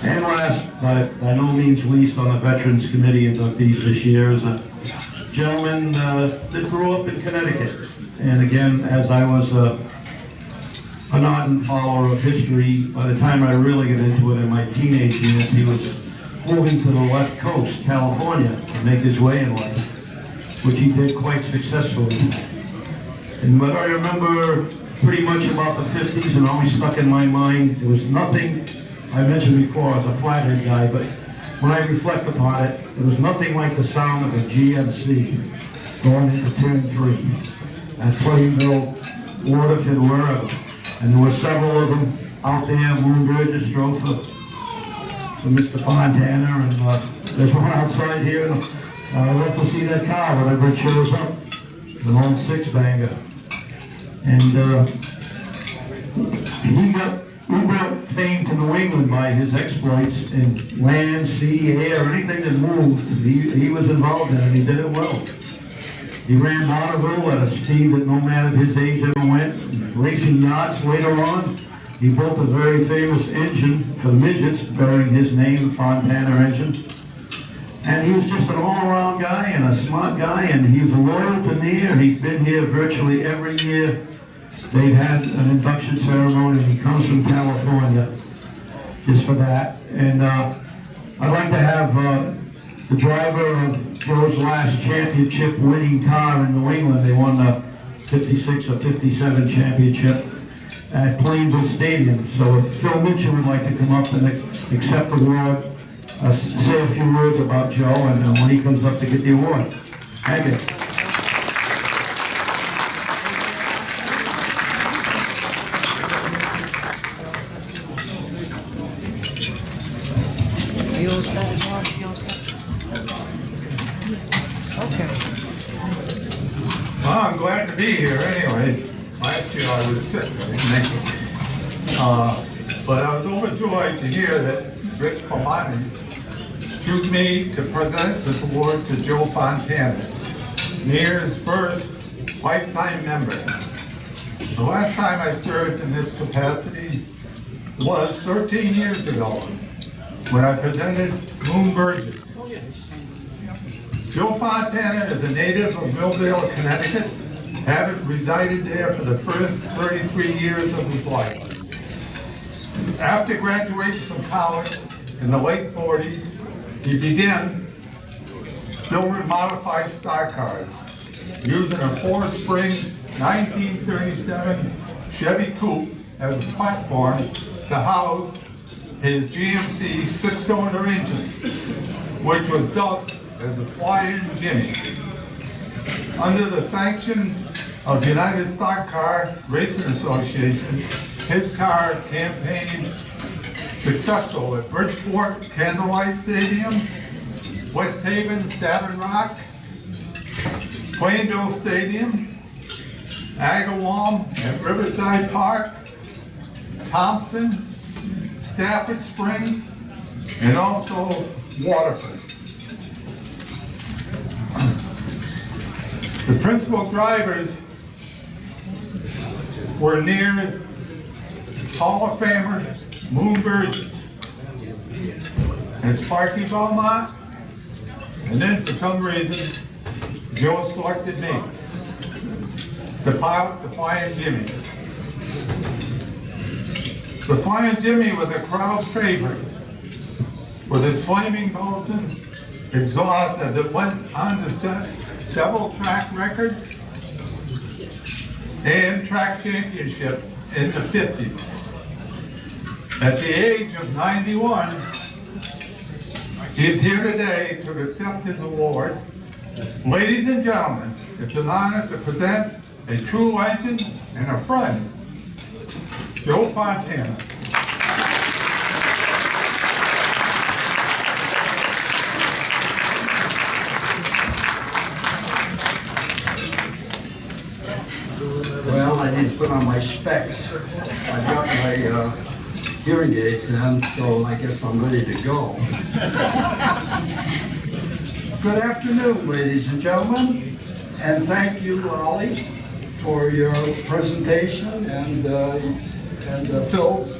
And last, but by no means least, on the Veterans Committee inductees this year is a gentleman that grew up in Connecticut. And again, as I was an ardent follower of history, by the time I really got into it in my teenage years, he was moving to the left coast, California, to make his way in life, which he did quite successfully. And what I remember pretty much about the 50s and always stuck in my mind, there was nothing, I mentioned before, I was a flathead guy, but when I reflect upon it, there was nothing like the sound of a GMC going into turn 3 at Plainville, Waterford, wherever. And there were several of them out there. Moon Burgess drove for Mr. Fontana, and there's one outside here. I'd love to see that car whenever it shows up. An old six-banger. And he brought fame to New England by his exploits in land, sea, air, anything that moved. He was involved in it, and he did it well. He ran Bonneville at a speed that no man of his age ever went. Racing yachts later on. He built a very famous engine for the midgets bearing his name, the Fontana engine. And he was just an all-around guy and a smart guy, and he was loyal to me, and he's been here virtually every year. They've had an induction ceremony, and he comes from California just for that. And I'd like to have the driver of Joe's last championship winning car in New England. They won the 56 or 57 championship at Plainville Stadium. So if Phil Mitchell would like to come up and accept the award, say a few words about Joe, and when he comes up to get the award. Thank you. You all set as well? You all set? Okay. Well, I'm glad to be here anyway. Last year I was sick, I didn't make it. But I was overjoyed to hear that Rick Cemony chose me to present this award to Joe Fontana, NEAR's first lifetime member. The last time I served in this capacity was 13 years ago, when I presented Moon Burgess. Joe Fontana is a native of Millvale, Connecticut, having resided there for the first 33 years of his life. After graduating from college in the late 40s, he began building modified stock cars, using a Four Springs 1937 Chevy Coupe as a platform to house his GMC six-cylinder engine, which was dubbed as the Flying Jimmy. Under the sanction of the United Stock Car Racing Association, his car campaigned successful at Bridgeport Candlelight Stadium, West Haven Savin Rock, Plainville Stadium, Agawam at Riverside Park, Thompson, Stafford Springs, and also Waterford. The principal drivers were NEAR Hall of Famer Moon Burgess and Sparky Belmont, and then for some reason Joe selected me to pilot the Flying Jimmy. The Flying Jimmy was a crowd favorite with its flaming Bolton exhaust as it went on to set several track records and track championships in the 50s. At the age of 91, he is here today to accept his award. Ladies and gentlemen, it's an honor to present a true legend and a friend, Joe Fontana. Well, I need to put on my specs. I got my hearing aids in, so I guess I'm ready to go. Good afternoon, ladies and gentlemen, and thank you, Ollie, for your presentation and Phil's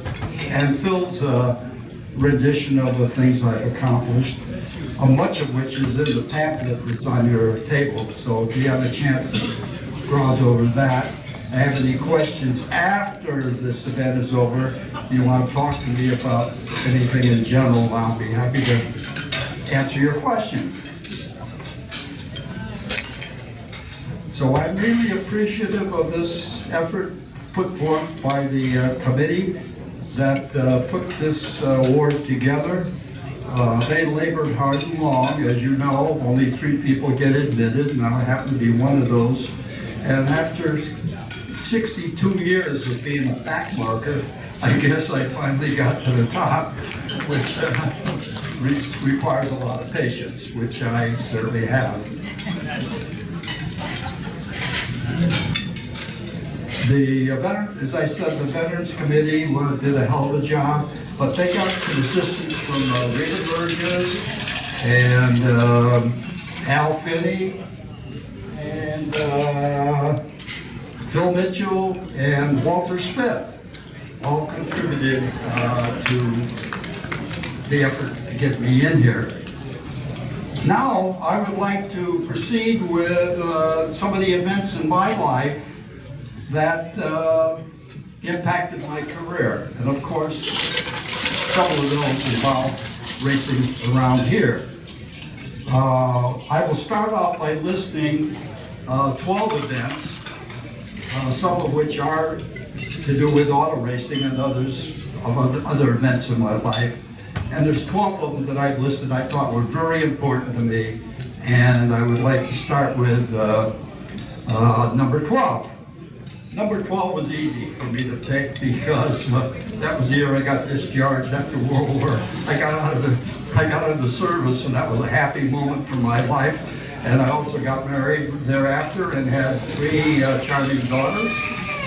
rendition of the things I've accomplished, much of which is in the pamphlet that's on your table. So if you have a chance to browse over that, have any questions after this event is over, you want to talk to me about anything in general, I'll be happy to answer your questions. So I'm really appreciative of this effort put forth by the committee that put this award together. They labored hard and long. As you know, only 3 people get admitted, and I happen to be one of those. And after 62 years of being a backmarker, I guess I finally got to the top, which requires a lot of patience, which I certainly have. The as I said, the Veterans Committee did a hell of a job, but they got some assistance from Rita Burgess and Al Finney and Phil Mitchell and Walter Smith. All contributed to the effort to get me in here. Now, I would like to proceed with some of the events in my life that impacted my career. And of course, some of those involve racing around here. I will start out by listing 12 events, some of which are to do with auto racing and others of other events in my life. And there's 12 of them that I've listed I thought were very important to me. And I would like to start with number 12. Number 12 was easy for me to pick because that was the year I got discharged after World War. I got out of the service, and that was a happy moment for my life. And I also got married thereafter and had 3 charming daughters,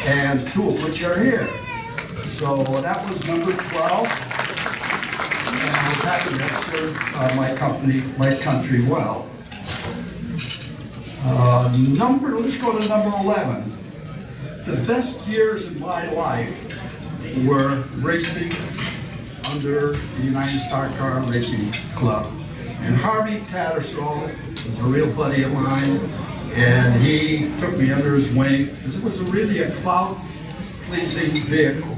and 2 of which are here. So that was number 12. And I was happy to serve my country well. Let's go to number 11. The best years of my life were racing under the United Star Car Racing Club. And Harvey Tattersall was a real buddy of mine, and he took me under his wing because it was really a crowd-pleasing vehicle.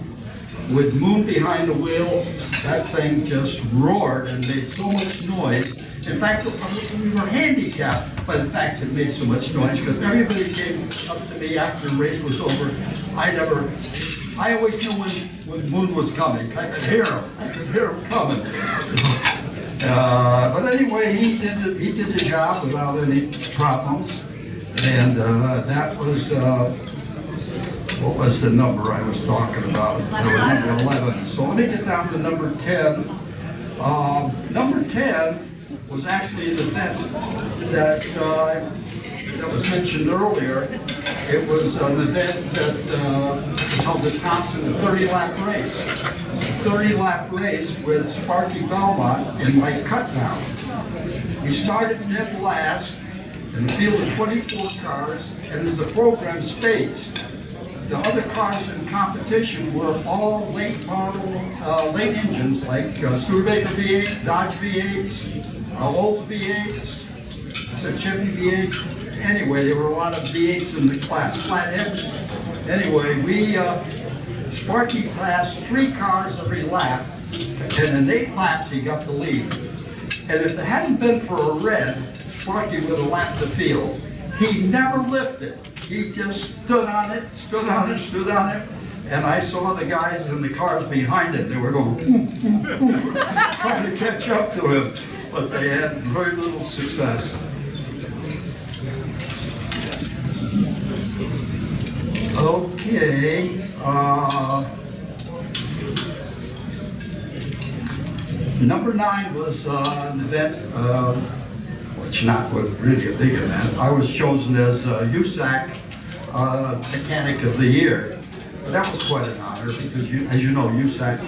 With Moon behind the wheel, that thing just roared and made so much noise. In fact, we were handicapped by the fact it made so much noise because everybody came up to me after the race was over. I always knew when Moon was coming. I could hear him coming. So, but anyway, he did the job without any problems. And that was, what was the number I was talking about? Number 11. So let me get down to number 10. Number 10 was actually an event that was mentioned earlier. It was an event that was held at Thompson, a 30-lap race. A 30-lap race with Sparky Belmont in my cut-down. We started dead last in a field of 24 cars, and as the program states, the other cars in competition were all late model, late engines like Studebaker V8, Dodge V8s, Olds V8s, Chevy V8. Anyway, there were a lot of V8s in the class, flatheads. Anyway, Sparky passed 3 cars every lap, and in 8 laps he got the lead. And if it hadn't been for a red, Sparky would have lapped the field. He never lifted. He just stood on it, and I saw the guys in the cars behind him. They were going, trying to catch up to him, but they had very little success. Okay. Number 9 was an event, which was really a big event. I was chosen as USAC Mechanic of the Year. That was quite an honor because, as you know, USAC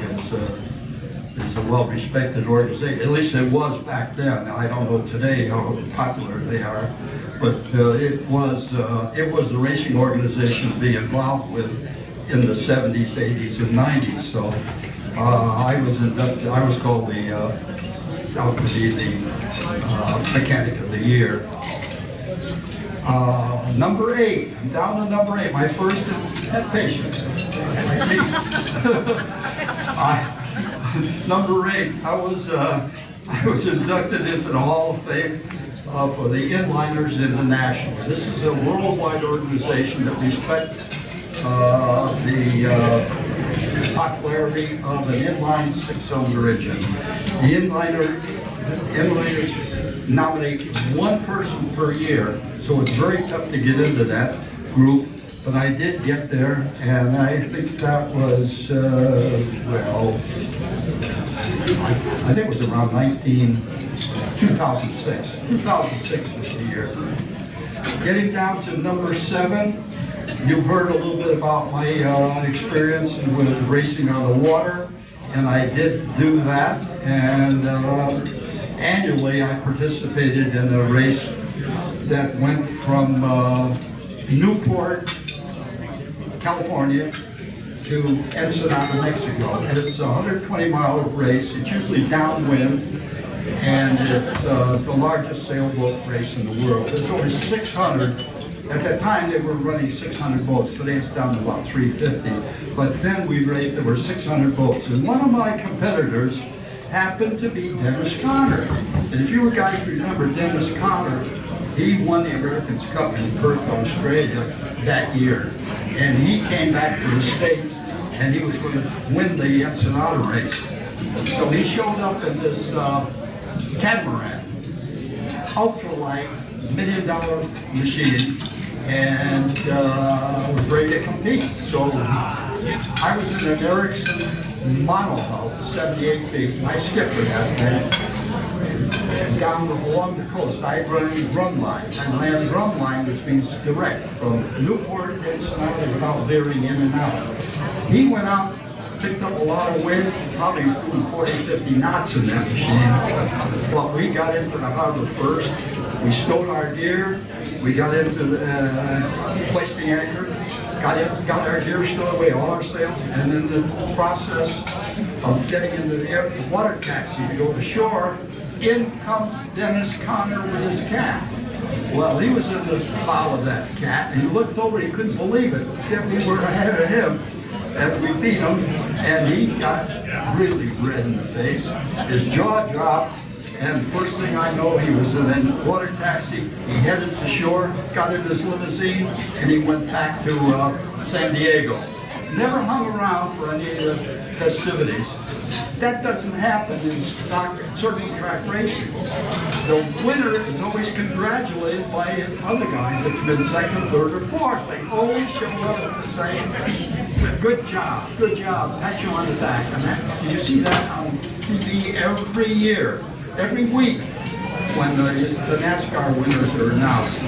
is a well-respected organization. At least it was back then. I don't know today how popular they are, but it was the racing organization to be involved with in the 70s, 80s, and 90s. So I was inducted. I was called out to be the mechanic of the year. Number 8. I'm down to number 8. My first patient. Number 8. I was inducted into the Hall of Fame for the Inliners International. This is a worldwide organization that respects the popularity of an inline six-cylinder engine. The inliners nominate one person per year, so it's very tough to get into that group. But I did get there, and I think that was, I think it was around 2006. 2006 was the year. Getting down to number 7, you've heard a little bit about my experience with racing on the water, and I did do that. And annually, I participated in a race that went from Newport, California, to Ensenada, Mexico. And it's a 120-mile race. It's usually downwind, and it's the largest sailboat race in the world. There's only 600. At that time, they were running 600 boats. Today, it's down to about 350. But then we raced, there were 600 boats. And one of my competitors happened to be Dennis Conner. And if you guys remember Dennis Conner, he won the America's Cup in Perth, Australia that year. And he came back to the States, and he was going to win the Ensenada race. So he showed up in this catamaran, ultralight, $1 million machine, and was ready to compete. So I was in an Ericsson monohull, 78 feet, and I skipped for that thing. Down along the coast, I ran drum line. I ran drum line, which means direct from Newport to Ensenada without veering in and out. He went out, picked up a lot of wind, probably doing 40, 50 knots in that machine. But we got into the harbor first. We stowed our gear. We got into placed the anchor. Got our gear stowed away, all our sails, and in the process of getting into the water taxi to go to shore, in comes Dennis Conner with his cat. Well, he was in the bow of that cat, and he looked over, he couldn't believe it. Then we were ahead of him, and we beat him, and he got really red in the face. His jaw dropped, and first thing I know, he was in a water taxi. He headed to shore, got in his limousine, and he went back to San Diego. Never hung around for any of the festivities. That doesn't happen in circle track racing. The winner is always congratulated by his other guys that come in second, third, or fourth. They always show up at the same. Good job, pat you on the back. And you see that on TV every year, every week, when the NASCAR winners are announced.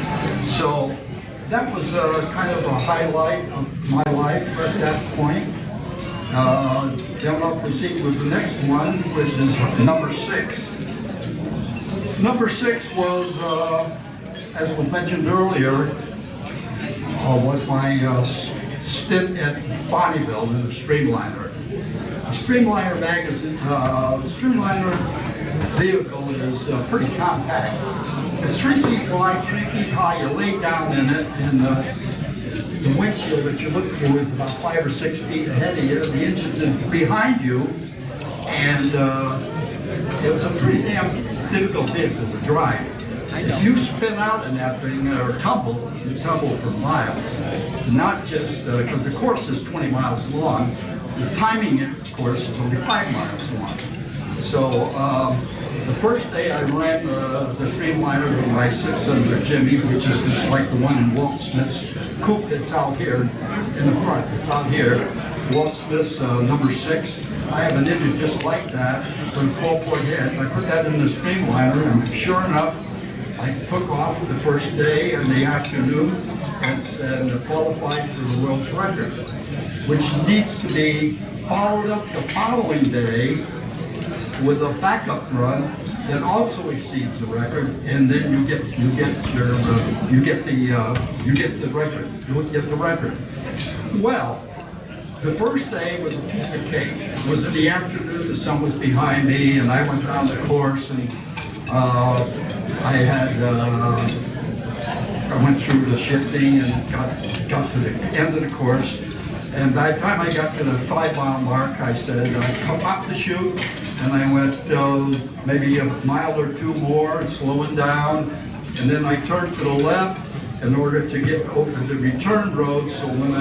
So that was kind of a highlight of my life at that point. Then I'll proceed with the next one, which is number 6. Number 6 was, as was mentioned earlier, was my stint at Bonneville in the Streamliner. The Streamliner magazine, the Streamliner vehicle is pretty compact. It's 3 feet wide, 3 feet high. You lay down in it, and the windshield that you look through is about 5 or 6 feet ahead of you. The engine's behind you, and it's a pretty damn difficult vehicle to drive. If you spin out in that thing or tumble, you tumble for miles. Not just because the course is 20 miles long. The timing, of course, is only 5 miles long. So the first day I ran the Streamliner with my 600 Jimmy, which is just like the one in Walt Smith's coupe that's out here in the front. It's out here. Walt Smith's number 6. I have an engine just like that with a 12-point head. I put that in the Streamliner, and sure enough, I took off the first day in the afternoon and qualified for the world's record, which needs to be followed up the following day with a backup run that also exceeds the record, and then you get the record. Well, The first day was a piece of cake. It was in the afternoon, the sun was behind me, and I went down the course, and I went through the shifting and got to the end of the course. And by the time I got to the 5-mile mark, I said, come up the chute, and I went maybe a mile or two more, slowing down, and then I turned to the left in order to get over the return road, so when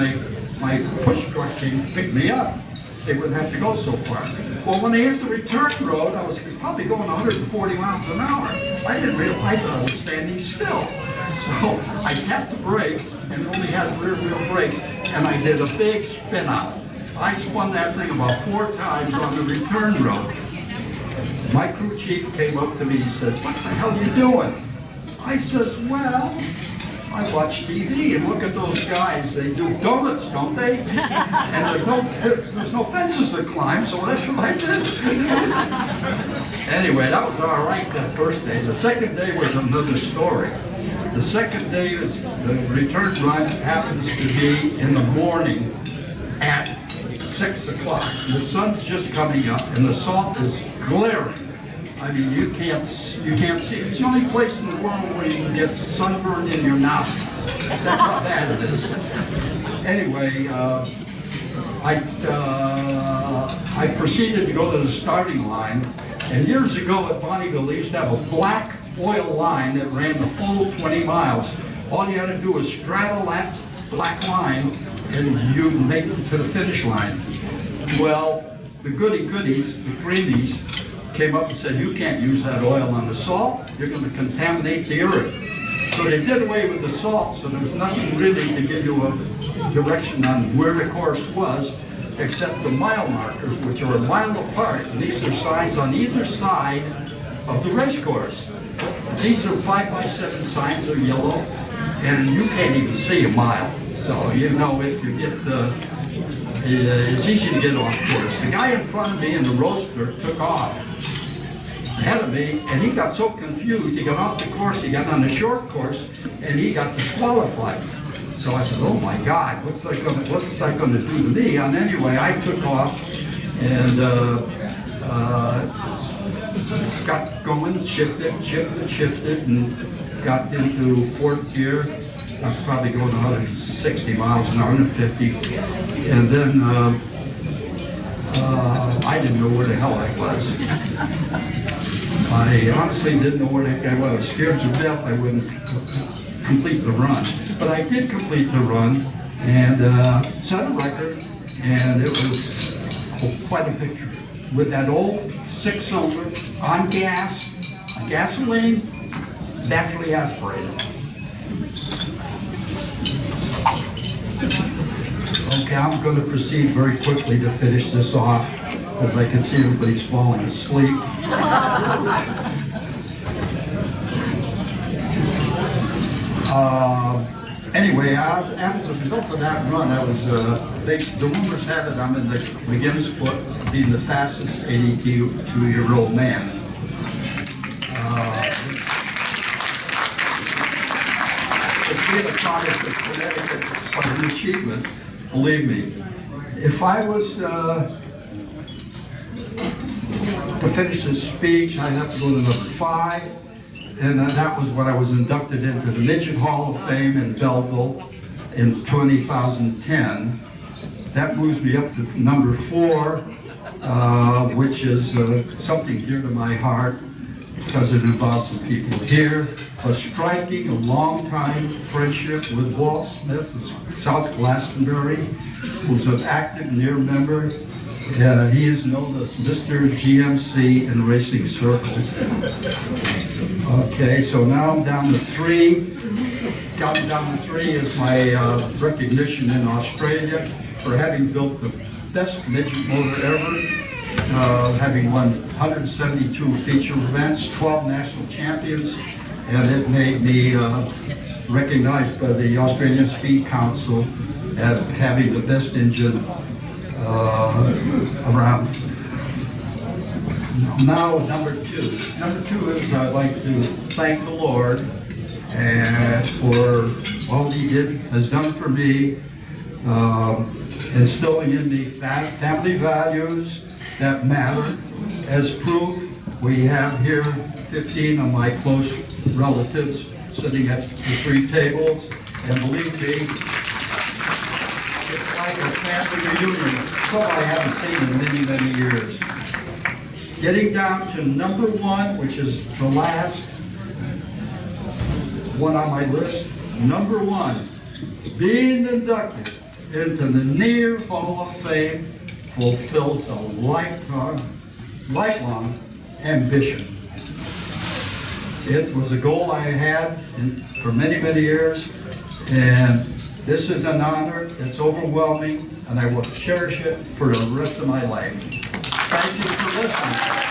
my push truck came to pick me up, they wouldn't have to go so far. Well, when they hit the return road, I was probably going 140 miles an hour. I didn't realize that I was standing still. So I tapped the brakes and only had rear wheel brakes, and I did a big spin out. I spun that thing about 4 times on the return road. My crew chief came up to me and said, "What the hell are you doing?" I says, "Well, I watch TV and look at those guys. They do donuts, don't they? And there's no fences to climb, so that's what I did." Anyway, that was all right that first day. The second day was another story. The second day is the return run happens to be in the morning at 6 o'clock. The sun's just coming up and the salt is glaring. I mean, you can't see. It's the only place in the world where you can get sunburned in your nostrils. That's how bad it is. Anyway, I proceeded to go to the starting line. And years ago at Bonneville, they used to have a black oil line that ran the full 20 miles. All you had to do was straddle that black line and you make it to the finish line. Well, the goodies, the creamies, came up and said, "You can't use that oil on the salt, you're going to contaminate the earth." So they did away with the salt, so there was nothing really to give you a direction on where the course was, except the mile markers, which are a mile apart, and these are signs on either side of the race course. These are 5x7 signs, they're yellow, and you can't even see a mile. So you know if you get it's easy to get off course. The guy in front of me in the roadster took off ahead of me, and he got so confused, he got off the course, he got on the short course, and he got disqualified. So I said, "Oh my God, what's that going to do to me?" And anyway, I took off and got going, shifted, and got into 4th gear. I was probably going 160 miles an hour, 150. And then I didn't know where the hell I was. I honestly didn't know where the heck I was. I was scared to death I wouldn't complete the run. But I did complete the run and set a record, and it was quite a picture. With that old 6-cylinder on gas, gasoline, naturally aspirated. Okay, I'm going to proceed very quickly to finish this off, because I can see everybody's falling asleep. Anyway, as a result of that run, the rumors have it I'm in the Guinness Book of being the fastest 82-year-old man. It's been a product of Connecticut, quite an achievement, believe me. If I was to finish this speech, I'd have to go to number 5. And that was when I was inducted into the Midget Hall of Fame in Belleville in 2010. That moves me up to number 4, which is something dear to my heart because it involves some people here. A striking, a long-time friendship with Walt Smith of South Glastonbury, who's an active near member. He is known as Mr. GMC in racing circles. Okay, so now I'm down to 3. Counting down to 3 is my recognition in Australia for having built the best midget motor ever, having won 172 feature events, 12 national champions, and it made me recognized by the Australian Speed Council as having the best engine around. Now, number 2. Number 2 is I'd like to thank the Lord for all He has done for me instilling in me family values that matter. As proof, we have here 15 of my close relatives sitting at the 3 tables, and believe me, it's like a family reunion, something I haven't seen in many, many years. Getting down to number 1, which is the last one on my list. Number 1, being inducted into the Near Hall of Fame fulfills a lifelong ambition. It was a goal I had for many, many years, and this is an honor. It's overwhelming, and I will cherish it for the rest of my life. Thank you for listening.